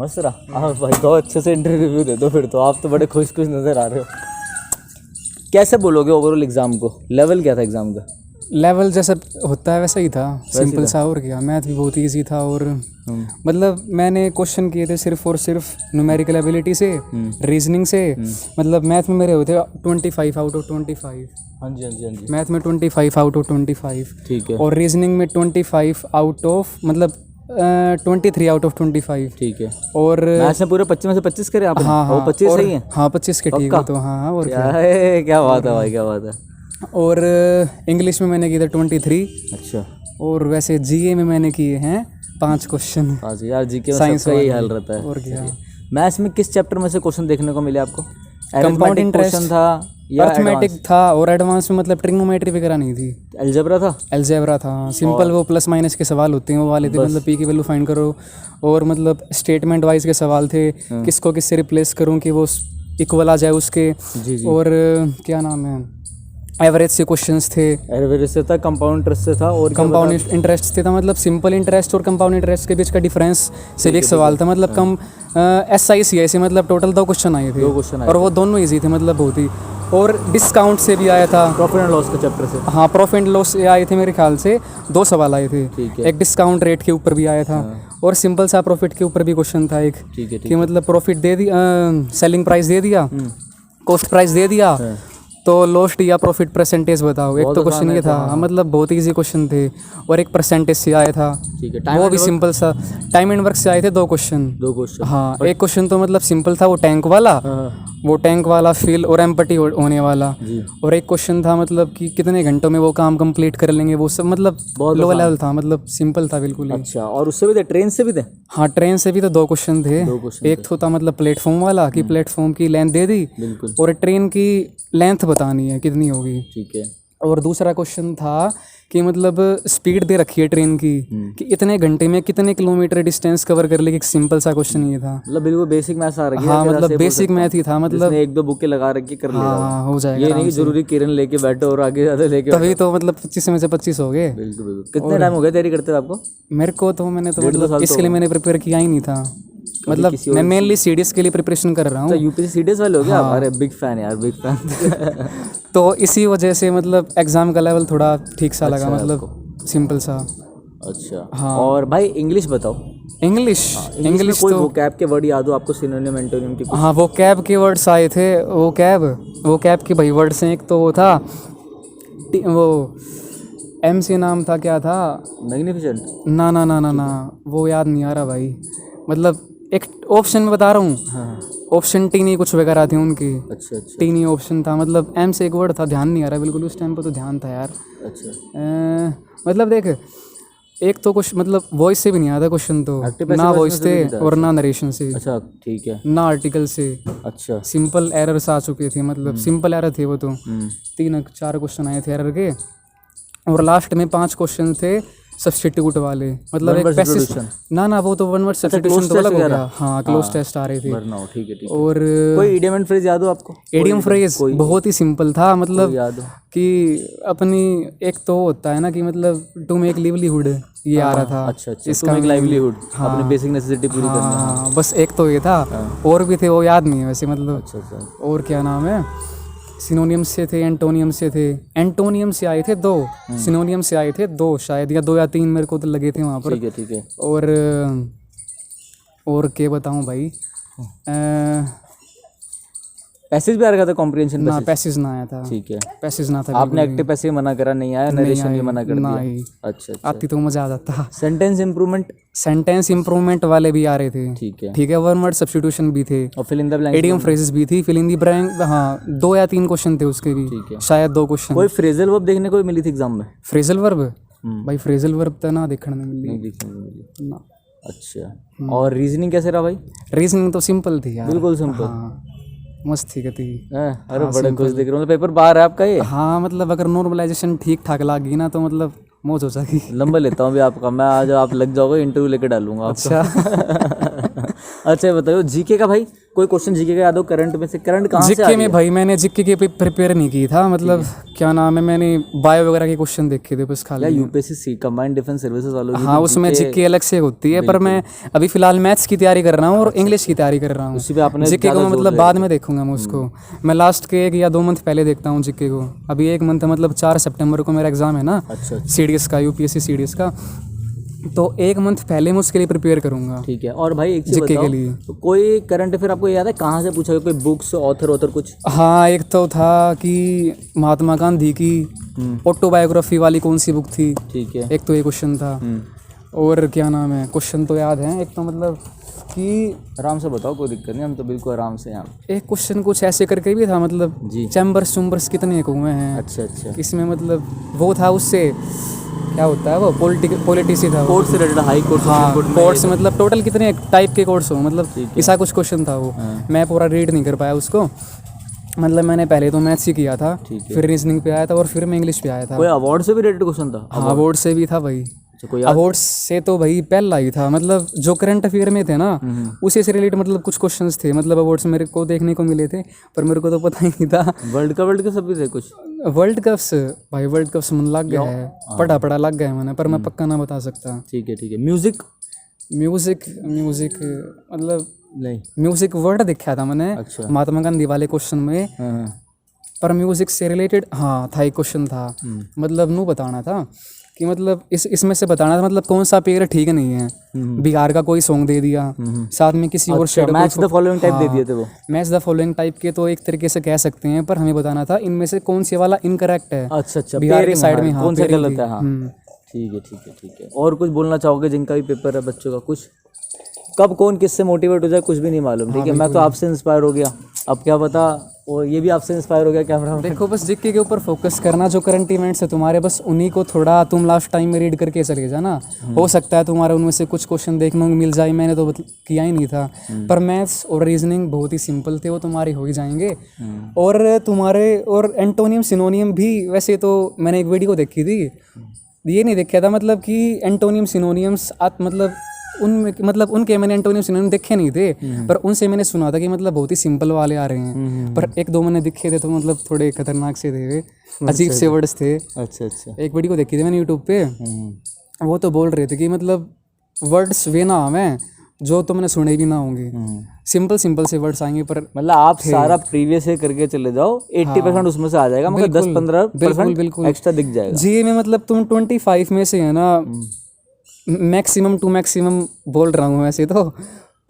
मस्त रहा। हाँ भाई, बहुत अच्छे से इंटरव्यू दे दो फिर तो। आप तो बड़े खुश खुश नज़र आ रहे हो। कैसे बोलोगे ओवरऑल एग्ज़ाम को? लेवल क्या था एग्ज़ाम का? लेवल जैसा होता है वैसा ही था, सिंपल सा। और क्या, मैथ भी बहुत ईजी था। और मतलब मैंने क्वेश्चन किए थे सिर्फ और सिर्फ न्यूमेरिकल एबिलिटी से, रीजनिंग से। मतलब मैथ में मेरे हुए थे 25 आउट ऑफ 25। हाँ जी हाँ जी हाँ जी। मैथ में 25 आउट ऑफ 25। ठीक है। और रीजनिंग में 25 आउट ऑफ मतलब 23 आउट ऑफ 25। ठीक है। और मैथ्स में पूरे 25 में से 25 करे आपने? हाँ हाँ, वो 25 और सही है? हाँ 25 के ठीक हो तो हाँ। और क्या है, क्या बात है भाई, क्या बात है। और इंग्लिश में मैंने किए थे 23। अच्छा। और वैसे जीए में मैंने किए हैं 5 क्वेश्चन। हाँ जी यार, जीके में साइंस सबका यही वाले। हाल रहता है। और क्या। मैथ्स में किस चैप्टर में से क्वेश्चन देखने को मिले आपको? कंपाउंड अरिथमेटिक इंटरेस्ट क्वेश्चन था या अर्थमेटिक था। और एडवांस में मतलब ट्रिग्नोमेट्री वगैरह नहीं थी, अलजेब्रा था? अलजेब्रा था। सिंपल वो प्लस माइनस के सवाल होते हैं वो वाले थे, मतलब पी की वैल्यू फाइंड करो। और मतलब स्टेटमेंट वाइज के सवाल थे, किसको किससे रिप्लेस करूं कि वो इक्वल आ जाए उसके। जी जी। और क्या नाम है, एवरेज से क्वेश्चंस थे। एवरेज से था, कंपाउंड इंटरेस्ट से था, और कंपाउंड इंटरेस्ट से था। मतलब सिंपल इंटरेस्ट और कंपाउंड इंटरेस्ट के बीच का डिफरेंस से भी एक सवाल था। मतलब कम SICI से मतलब टोटल 2 क्वेश्चन आए थे। 2 क्वेश्चन आए और वो दोनों इजी थे, मतलब बहुत ही। और डिस्काउंट से भी आया था, प्रॉफिट एंड लॉस के चैप्टर से। हाँ प्रॉफिट एंड लॉस से आए थे मेरे ख्याल से 2 सवाल आए थे। ठीक है। एक डिस्काउंट रेट के ऊपर भी आया था, और सिंपल सा प्रॉफिट के ऊपर भी क्वेश्चन था एक। ठीक है। कि मतलब प्रॉफिट दे दिया, सेलिंग प्राइस दे दिया, कॉस्ट प्राइस दे दिया, तो लॉस्ट या प्रॉफिट परसेंटेज बताओ। एक तो क्वेश्चन ये था, मतलब बहुत इजी क्वेश्चन थे। और एक परसेंटेज से आया था, ठीक है। वो भी सिंपल सा। टाइम एंड वर्क से आए थे 2 क्वेश्चन। 2 क्वेश्चन। हाँ, एक क्वेश्चन तो मतलब सिंपल था, वो टैंक वाला फील और एम्पटी होने वाला। और एक क्वेश्चन था मतलब कि कितने घंटों में वो काम कंप्लीट कर लेंगे, वो सब मतलब लो लेवल था, मतलब सिंपल था बिल्कुल ही। अच्छा, और उससे भी थे, ट्रेन से भी थे? हाँ ट्रेन से भी तो 2 क्वेश्चन थे। एक तो था मतलब प्लेटफॉर्म वाला कि प्लेटफॉर्म की लेंथ दे दी, बिल्कुल। और ट्रेन की लेंथ बतानी है कितनी होगी। ठीक है। और दूसरा क्वेश्चन था कि मतलब स्पीड दे रखी है ट्रेन की, कि इतने घंटे में कितने किलोमीटर डिस्टेंस कवर कर लेगी। एक सिंपल सा क्वेश्चन ये था। मतलब बिल्कुल बेसिक मैथ्स आ रही है। हाँ मतलब बेसिक मैथ ही था, मतलब 1-2 बुकें लगा रखी कर लेगा। हाँ हो जाएगा। ये नहीं कि जरूरी किरण लेके बैठो और आगे ज़्यादा लेके तभी तो मतलब 25 में से 25 हो गए। बिल्कुल बिल्कुल। कितने टाइम हो गया तैयारी करते हुए आपको? मेरे को तो मैंने तो मतलब इसके लिए मैंने प्रिपेयर किया ही नहीं था। मतलब मैं मेनली सीडीएस के लिए प्रिपरेशन कर रहा हूँ। यूपीएससी सीडीएस वाले हो गया आप? अरे बिग फैन यार, बिग फैन। तो इसी वजह से मतलब एग्जाम का लेवल थोड़ा ठीक सा लगा, मतलब सिंपल सा। अच्छा। हाँ। और भाई इंग्लिश बताओ। इंग्लिश कोई तो वोकैब के वर्ड याद हो आपको, सिनोनिम एंटोनिम की? हाँ वो कैब के वर्ड्स आए थे। वो कैब के भाई वर्ड्स हैं। एक तो वो था वो MC नाम था, क्या था, मैग्निफिसेंट? ना वो याद नहीं आ रहा भाई। मतलब एक ऑप्शन में बता रहा हूँ। हाँ। ऑप्शन टीनी कुछ वगैरह थी उनकी। अच्छा अच्छा टीनी ऑप्शन था। मतलब M से एक वर्ड था, ध्यान नहीं आ रहा बिल्कुल। उस टाइम पे तो ध्यान था यार। अच्छा। मतलब देख, एक तो कुछ मतलब वॉइस से भी नहीं आता क्वेश्चन, तो ना वॉइस से और ना नरेशन से। अच्छा ठीक है। ना आर्टिकल से। अच्छा। सिंपल एरर्स आ चुके थे, मतलब सिंपल एरर थे वो तो। 3-4 क्वेश्चन आए थे एरर के, और लास्ट में 5 क्वेश्चन थे सब्स्टिट्यूट वाले। मतलब एक पैसिव ना वो तो 1 वर्ड सब्स्टिट्यूशन तो अलग हो गया। हाँ क्लोज टेस्ट आ रहे थे। ठीक है ठीक है। और कोई इडियम एंड फ्रेज याद हो आपको? एडियम फ्रेज बहुत ही सिंपल था, मतलब याद हो कि अपनी एक तो होता है ना कि मतलब टू मेक लिवलीहुड, ये आ रहा था। अच्छा अच्छा, इसका एक लाइवलीहुड, अपनी बेसिक नेसेसिटी पूरी करना। हाँ बस एक तो ये था, और भी थे वो याद नहीं है वैसे। मतलब अच्छा अच्छा। और क्या नाम है, सिनोनियम से थे, एंटोनियम से थे। एंटोनियम से आए थे 2, सिनोनियम से आए थे 2 शायद, या 2 या 3 मेरे को तो लगे थे वहाँ पर। ठीक है। और क्या बताऊँ भाई, पैसेज भी आ रहा था, कॉम्प्रिहेंशन ना पैसेज ना आया था। ठीक है। पैसेज ना था। आपने एक्टिव पैसे मना करा, नहीं आया, नरेशन भी मना कर दिया। अच्छा अच्छा। आती तो मजा आ जाता। सेंटेंस इंप्रूवमेंट वाले भी आ रहे थे। ठीक है। 1 वर्ड सब्स्टिट्यूशन भी थे, और fill in the blanks, idiom phrases भी थी, फिल इन द ब्लैंक। हाँ 2 या 3 क्वेश्चन थे उसके भी, शायद 2 क्वेश्चन। कोई फ्रेजल वर्ब देखने को मिली थी एग्जाम में? फ्रेजल वर्ब भाई, फ्रेजल वर्ब तो ना देखने में मिली ना। अच्छा। और रीजनिंग कैसे रहा भाई? रीजनिंग तो सिंपल थी यार, बिल्कुल सिंपल। हाँ मस्त थी गति। अरे बड़े खुश दिख रहे हो, पेपर बाहर है आपका ये? हाँ मतलब अगर नॉर्मलाइजेशन ठीक ठाक लगी ना तो मतलब मौज हो जाएगी। नंबर लेता हूँ अभी आपका मैं, आज आप लग जाओगे इंटरव्यू लेके डालूंगा आपका। अच्छा। अच्छा बताओ जीके का भाई, कोई क्वेश्चन जीके का याद हो करंट में से? करंट कहाँ से आ जिक्के रही में है? भाई मैंने जिक्के के प्रिपेयर नहीं की था, मतलब क्या नाम है, मैंने बायो वगैरह के क्वेश्चन देखे थे बस या खाली। यूपीएससी कंबाइंड डिफेंस सर्विसेज वालों की हाँ, तो उसमें GK जिक्के अलग से होती है, पर मैं अभी फिलहाल मैथ्स की तैयारी कर रहा हूँ और इंग्लिश की तैयारी कर रहा हूँ। उसी पे आपने जिक्के को ज़्यादा मैं जोर मतलब दे बाद में देखूंगा मैं उसको। मैं लास्ट के 1 या 2 मंथ पहले देखता हूँ जिक्के को। अभी 1 मंथ मतलब 4 सितंबर को मेरा एग्जाम है ना, अच्छा CDS का, यूपीएससी CDS का, तो 1 मंथ पहले मैं उसके लिए प्रिपेयर करूंगा ठीक है। और भाई एक चीज़ जिक्के के बताओ, लिए। तो कोई करंट अफेयर आपको याद है कहाँ से पूछा गया? कोई बुक्स, ऑथर कुछ? हाँ, एक तो था कि महात्मा गांधी की ऑटोबायोग्राफी वाली कौन सी बुक थी, ठीक है। एक तो ये क्वेश्चन था। और क्या नाम है, क्वेश्चन तो याद है, एक तो मतलब कि आराम से बताओ, कोई दिक्कत नहीं, हम तो बिल्कुल आराम से यहाँ। एक क्वेश्चन कुछ ऐसे करके भी था, मतलब जी। चैम्बर्स कितने कुएं हैं, अच्छा अच्छा। इसमें मतलब वो था, उससे क्या होता है वो पॉलिटिक्स था वो। कोर्ट से रिलेटेड, हाई कोर्ट, हाँ, सुप्रीम कोर्ट कोर्स मतलब टोटल कितने टाइप के कोर्स हो, मतलब ऐसा कुछ क्वेश्चन था वो। मैं पूरा रीड नहीं कर पाया उसको, मतलब मैंने पहले तो मैथ्स ही किया था, फिर रीजनिंग पे आया था और फिर मैं इंग्लिश पे आया था। कोई अवार्ड से भी रिलेटेड क्वेश्चन था? हाँ, अवार्ड से भी था भाई। अच्छा, कोई अवार्ड से तो भाई पहला ही था, मतलब जो करंट अफेयर में थे ना उसी से रिलेटेड मतलब कुछ क्वेश्चंस थे, मतलब अवार्ड्स मेरे को देखने को मिले थे, पर मेरे को तो पता ही नहीं था। वर्ल्ड कप सब भी थे कुछ? वर्ल्ड कप्स भाई, वर्ल्ड कप्स मन लग गया है, पढ़ा लग गया है मैंने, पर मैं पक्का ना बता सकता। ठीक है। म्यूजिक? म्यूजिक मतलब नहीं। म्यूजिक वर्ड देखा था मैंने अच्छा। महात्मा गांधी वाले क्वेश्चन में, हाँ। पर म्यूजिक से रिलेटेड हाँ था, एक क्वेश्चन था, मतलब नू बताना था कि मतलब इसमें से बताना था मतलब कौन सा पेयर ठीक नहीं है। बिहार का कोई सॉन्ग दे दिया, साथ में किसी और अच्छा, मैच द फॉलोइंग टाइप दे दिए थे वो? मैच द फॉलोइंग टाइप के तो एक तरीके से कह सकते हैं, पर हमें बताना था इनमें से कौन से वाला इनकरेक्ट है। अच्छा, बिहार के साइड में हाँ, कौन सा pairing गलत थी। है? हाँ ठीक है। और कुछ बोलना चाहोगे जिनका भी पेपर है बच्चों का? कुछ कब कौन किससे मोटिवेट हो जाए कुछ भी नहीं मालूम, ठीक है। मैं तो आपसे इंस्पायर हो गया, अब क्या पता और ये भी आपसे इंस्पायर हो गया कैमरा। देखो, बस जिक्के के ऊपर फोकस करना, जो करंट इवेंट्स है तुम्हारे, बस उन्हीं को थोड़ा तुम लास्ट टाइम में रीड करके चले जाना। हो सकता है तुम्हारे उनमें से कुछ क्वेश्चन देखने को मिल जाए, मैंने तो किया ही नहीं था। पर मैथ्स और रीजनिंग बहुत ही सिंपल थे, वो तुम्हारे हो ही जाएंगे। और तुम्हारे और एंटोनियम सिनोनियम भी, वैसे तो मैंने एक वीडियो देखी थी, ये नहीं देखा था मतलब कि एंटोनियम सिनोनियम्स मतलब उनके मैंने एंटोनियम सिनोनियम देखे नहीं थे, पर उनसे मैंने सुना था कि मतलब बहुत ही सिंपल वाले आ रहे हैं। पर 1-2 मैंने दिखे थे तो मतलब थोड़े खतरनाक से थे, अजीब से वर्ड्स थे। अच्छा। एक वीडियो देखी थी मैंने यूट्यूब पे, वो तो बोल रहे थे कि मतलब वर्ड्स वे ना हमें जो तुमने सुने भी ना होंगे, सिंपल से वर्ड्स आएंगे। पर मतलब आप सारा प्रीवियस से करके चले जाओ, 80% उसमें से आ जाएगा, मगर 10-15% एक्स्ट्रा दिख जाएगा। जी में मतलब तुम 25 में से है ना, मैक्सिमम टू मैक्सिमम बोल रहा हूँ वैसे तो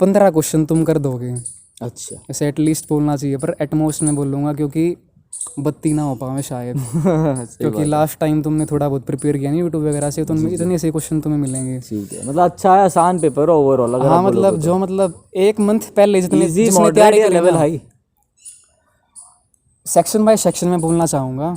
15 क्वेश्चन तुम कर दोगे। अच्छा। ऐसे एटलीस्ट बोलना चाहिए, पर एटमोस्ट में बोलूँगा क्योंकि बत्ती ना हो पाए शायद। क्योंकि लास्ट टाइम तुमने थोड़ा बहुत प्रिपेयर किया नहीं यूट्यूब वगैरह से, तो इतने से क्वेश्चन तुम्हें मिलेंगे। ठीक है, मतलब अच्छा है, आसान पेपर है ओवरऑल अगर हाँ, मतलब जो मतलब 1 मंथ पहले जितने तैयारी करी level high. Section by section में बोलना चाहूँगा।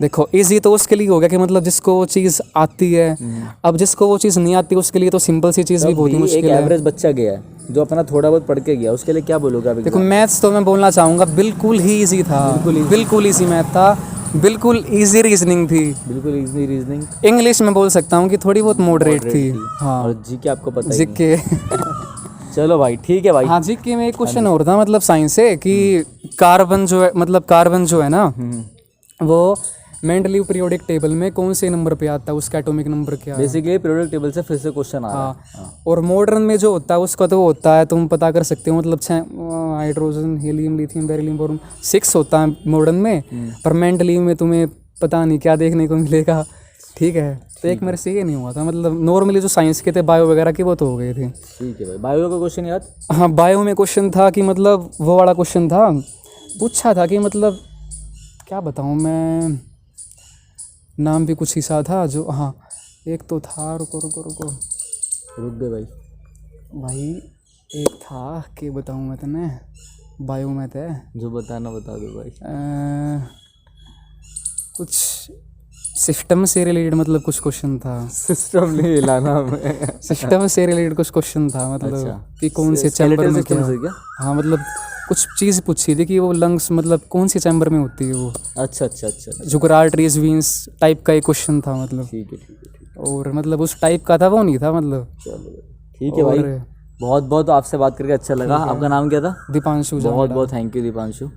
देखो, इजी तो उसके लिए हो गया कि मतलब जिसको वो चीज़ आती है, अब जिसको वो चीज़ नहीं आती उसके लिए तो सिंपल सी चीज़ भी बहुत ही मुश्किल है। एक एवरेज बच्चा गया है जो अपना थोड़ा बहुत पढ़ के गया, उसके लिए क्या बोलोगे अभी? देखो, मैथ्स तो मैं बोलना चाहूँगा बिल्कुल ही ईजी था, बिल्कुल ईजी मैथ था, बिल्कुल ईजी रीजनिंग थी, बिल्कुल ईजी रीजनिंग। इंग्लिश में बोल सकता हूँ कि थोड़ी बहुत मॉडरेट थी। हाँ, और जीके आपको पता है? जीके चलो भाई, ठीक है भाई। हाँ, जीके में एक क्वेश्चन और था मतलब साइंस से कि कार्बन जो है ना, वो मेंडलीव पीरियोडिक टेबल में कौन से नंबर पे आता है, उसका एटॉमिक नंबर क्या है। बेसिकली पीरियोडिक टेबल से फिर से क्वेश्चन आ रहा है। और मॉडर्न में जो होता है उसका तो होता है, तुम पता कर सकते हो, मतलब hydrogen, helium, lithium, beryllium, boron 6 होता है मॉडर्न में, पर मेंडलीव में तुम्हें पता नहीं क्या देखने को मिलेगा। ठीक है, तो एक मेरे से ये नहीं हुआ था, मतलब नॉर्मली जो साइंस के थे बायो वगैरह के वो तो हो गए थे। ठीक है भाई, बायो का क्वेश्चन याद? हाँ, बायो में क्वेश्चन था कि मतलब वो वाला क्वेश्चन था, पूछा था कि मतलब क्या बताऊँ मैं, नाम भी कुछ हिस्सा था जो, हाँ एक तो था, रुको रुक गए भाई, एक था कि बताऊँ मैं तुम्हें, बायो में थे, जो बताना बता दो भाई। कुछ सिस्टम से रिलेटेड मतलब कुछ क्वेश्चन था। सिस्टम नहीं हिलाना हमें। सिस्टम से रिलेटेड कुछ क्वेश्चन था, मतलब अच्छा। कि कौन से चैम्बर में क्या। हाँ, मतलब कुछ चीज़ पूछी थी कि वो लंग्स मतलब कौन से चैम्बर में होती है वो। अच्छा। जुगर आर्टरीज वीन्स टाइप का एक क्वेश्चन था, मतलब। ठीक है। और मतलब उस टाइप का था, वो नहीं था मतलब। चलो ठीक है भाई। बहुत बहुत आपसे बात करके अच्छा लगा। आपका नाम क्या था? दीपांशु बहुत बहुत थैंक यू दीपांशु।